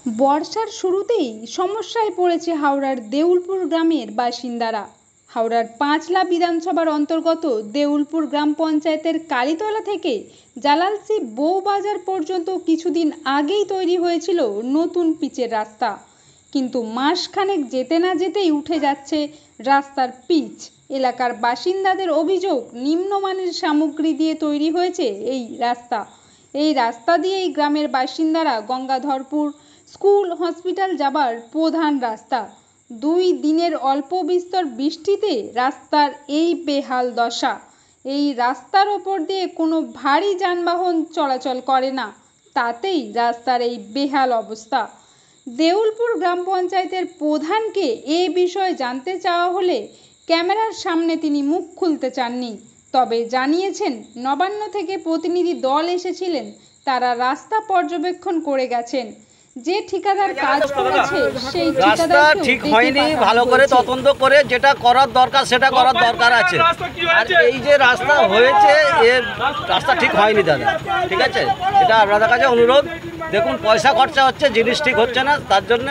বর্ষার শুরুতেই সমস্যায় পড়েছে হাওড়ার দেউলপুর গ্রামের বাসিন্দারা। হাওড়ার পাঁচলা বিধানসভার অন্তর্গত দেউলপুর গ্রাম পঞ্চায়েতের কালীতলা থেকে জালালসি বউবাজার পর্যন্ত কিছুদিন আগেই তৈরি হয়েছিল নতুন পিচের রাস্তা, কিন্তু মাসখানেক যেতে না যেতেই উঠে যাচ্ছে রাস্তার পিচ। এলাকার বাসিন্দাদের অভিযোগ, নিম্নমানের সামগ্রী দিয়ে তৈরি হয়েছে এই রাস্তা। এই রাস্তা দিয়েই গ্রামের বাসিন্দারা গঙ্গাধরপুর স্কুল হসপিটাল যাবার প্রধান রাস্তা। 2 দিনের অল্প বিস্তর বৃষ্টিতে রাস্তার এই বেহাল দশা। এই রাস্তার ওপর দিয়ে কোনো ভারী যানবাহন চলাচল করে না, তাতেই রাস্তার এই বেহাল অবস্থা। দেউলপুর গ্রাম পঞ্চায়েতের প্রধানকে এ বিষয়ে জানতে চাওয়া হলে ক্যামেরার সামনে তিনি মুখ খুলতে চাননি। তবে জানিয়েছেন, নবান্ন থেকে প্রতিনিধি দল এসেছিলেন, তারা রাস্তা পর্যবেক্ষণ করে গেছেন। যে ঠিকাদার কাজ করেছে সেই রাস্তা ঠিক হয়নি, ভালো করে তদন্ত করে যেটা করার দরকার সেটা করার দরকার আছে। আর এই যে রাস্তা হয়েছে, এর রাস্তা ঠিক হয়নি দাদা, ঠিক আছে? এটা আপনাদের কাছে অনুরোধ, দেখুন পয়সা খরচা হচ্ছে, জিনিস ঠিক হচ্ছে না, তার জন্য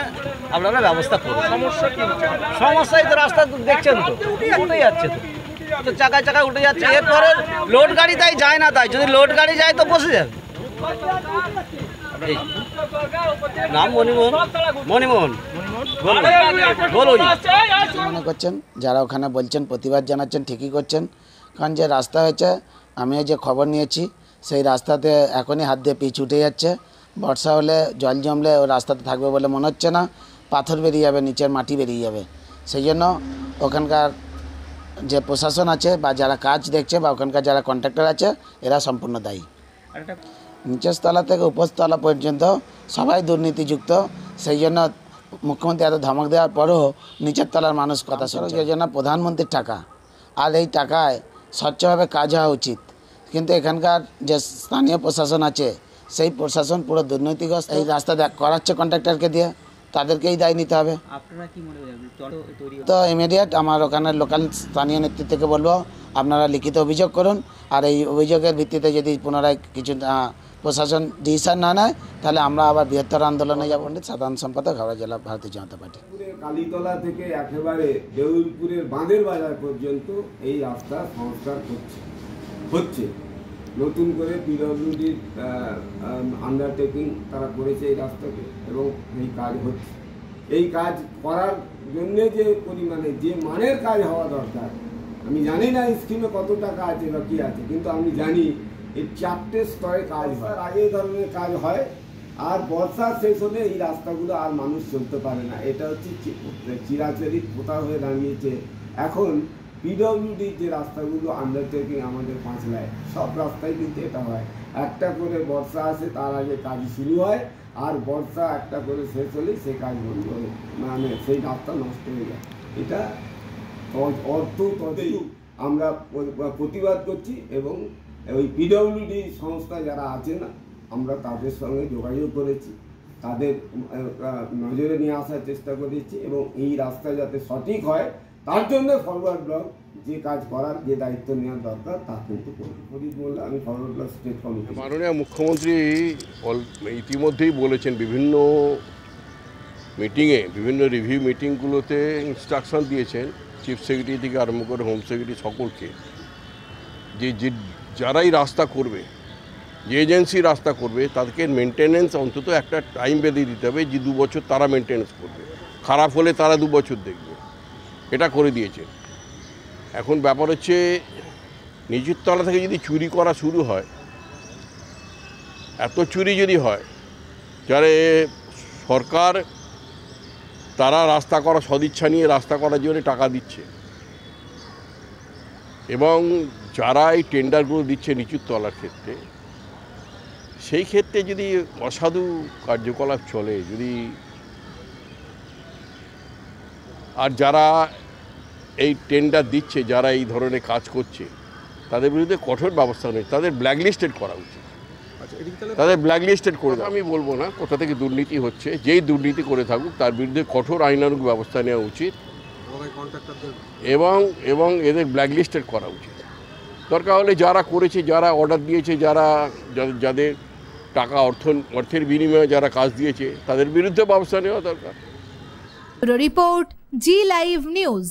আপনারা ব্যবস্থা করুন। সমস্যা এই তো রাস্তা দেখছেন তো, উঠে যাচ্ছে তো চাকায় চাকায় উঠে যাচ্ছে। এরপরে লোড গাড়ি তাই যায় না, তাই যদি লোড গাড়ি যায় তো বসে যাবে। নাম মণিমোহন মনে করছেন যারা ওখানে বলছেন, প্রতিবাদ জানাচ্ছেন, ঠিকই করছেন। কারণ যে রাস্তা হয়েছে, আমিও যে খবর নিয়েছি, সেই রাস্তাতে এখনই হাত দিয়ে পিচ উঠে যাচ্ছে। বর্ষা হলে জল জমলে ও রাস্তাতে থাকবে বলে মনে হচ্ছে না, পাথর বেরিয়ে যাবে, নিচের মাটি বেরিয়ে যাবে। সেই জন্য ওখানকার যে প্রশাসন আছে বা যারা কাজ দেখছে বা ওখানকার যারা কন্ট্রাক্টর আছে, এরা সম্পূর্ণ দায়ী। নিচের তলা থেকে উপরতলা পর্যন্ত সবাই দুর্নীতিযুক্ত। সেই জন্য মুখ্যমন্ত্রী এত ধমক দেওয়ার পরও নিচের তলার মানুষ কথা শুনে। যোজনা প্রধানমন্ত্রীর টাকা, আর এই টাকায় স্বচ্ছভাবে কাজ হওয়া উচিত, কিন্তু এখানকার যে স্থানীয় প্রশাসন আছে সেই প্রশাসন পুরো দুর্নীতিগ্রস্ত। এই রাস্তা করাচ্ছে কন্ট্রাক্টরকে দিয়ে, তাদেরকেই দায় নিতে হবে। তো ইমিডিয়েট আমার ওখানের লোকাল স্থানীয় নেতৃত্বকে বলবো, আপনারা লিখিত অভিযোগ করুন, আর এই অভিযোগের ভিত্তিতে যদি পুনরায় কিছু প্রশাসন ডিসিশন না নেয়, তাহলে আমরা আবার বৃহত্তর আন্দোলনে যাব। সাধারণ সম্পাদক, হাওড়া জেলা ভারতীয় জনতা পার্টি। কালীতলা থেকে একেবারে দেউলপুরের বাঁধের বাজার পর্যন্ত এই রাস্তা সংস্কার হচ্ছে। নতুন করে পিডব্লিউডির আন্ডারটেকিং তারা করেছে এই রাস্তাকে, এবং এই কাজ হচ্ছে। এই কাজ করার জন্য যে পরিমাণে, যে মানের কাজ হওয়া দরকার, আমি জানি না স্কিমে কত টাকা আছে বা কী আছে, কিন্তু আমি জানি এই 4টে স্তরে কাজ হয়, আগে এই ধরনের কাজ হয়। আর বর্ষা শেষ হলে এই রাস্তাগুলো আর মানুষ চলতে পারে না। এটা হচ্ছে চিরাচরিত প্রথা হয়ে দাঁড়িয়েছে। এখন পিডব্লিউডির যে রাস্তাগুলো আন্ডারটেকিং আমাদের পাঁচলায়, সব রাস্তায় কিন্তু এটা হয়। একটা করে বর্ষা আসে, তার আগে কাজ শুরু হয়, আর বর্ষা একটা করে শেষ হলেই সে কাজ বন্ধ হয়ে, মানে সেই রাস্তা নষ্ট হয়ে যায়। এটা অর্থ তদেই আমরা প্রতিবাদ করছি, এবং ওই পিডব্লিউডি সংস্থা যারা আছে না, আমরা তাদের সঙ্গে যোগাযোগ করেছি, তাদের নজরে নিয়ে আসার চেষ্টা করেছি, এবং এই রাস্তা যাতে সঠিক হয় তার জন্য ফরওয়ার্ড ব্লক যে কাজ করার, যে দায়িত্ব নেওয়ার দরকার তা কিন্তু করি। ফরিদ মোল্লা, আমি ফরওয়ার্ড ব্লক স্টেট কমিটি। মাননীয় মুখ্যমন্ত্রী ইতিমধ্যেই বলেছেন, বিভিন্ন মিটিংয়ে, বিভিন্ন রিভিউ মিটিংগুলোতে ইনস্ট্রাকশন দিয়েছেন চিফ সেক্রেটারি থেকে আরম্ভ করে হোম সেক্রেটারি সকলকে, যে যারাই রাস্তা করবে, যে এজেন্সি রাস্তা করবে, তাদেরকে মেনটেনেন্স অন্তত একটা টাইম বেঁধে দিতে হবে, যে 2 বছর তারা মেনটেনেন্স করবে, খারাপ হলে তারা 2 বছর দেখবে। এটা করে দিয়েছে। এখন ব্যাপার হচ্ছে, নিচের তলা থেকে যদি চুরি করা শুরু হয়, এত চুরি যদি হয়, যারা সরকার তারা রাস্তা করা সদিচ্ছা নিয়ে রাস্তা করার জন্য টাকা দিচ্ছে, এবং যারা এই টেন্ডারগুলো দিচ্ছে নিচুর তলার ক্ষেত্রে, সেই ক্ষেত্রে যদি অসাধু কার্যকলাপ চলে, যদি আর যারা এই টেন্ডার দিচ্ছে, যারা এই ধরনের কাজ করছে, তাদের বিরুদ্ধে কঠোর ব্যবস্থা নেই, তাদের ব্ল্যাকলিস্টেড করা উচিত। তাদের ব্ল্যাকলিস্টেড করে, আমি বলবো না কোথা থেকে দুর্নীতি হচ্ছে, যেই দুর্নীতি করে থাকুক তার বিরুদ্ধে কঠোর আইনানুগ ব্যবস্থা নেওয়া উচিত, এবং এদের ব্ল্যাকলিস্টেড করা উচিত। দরকার হলে যারা করেছে, যারা অর্ডার দিয়েছে, যাদের টাকা অর্থের বিনিময়ে যারা কাজ দিয়েছে তাদের বিরুদ্ধে ব্যবস্থা নেওয়া দরকার। রিপোর্ট জি লাইভ নিউজ।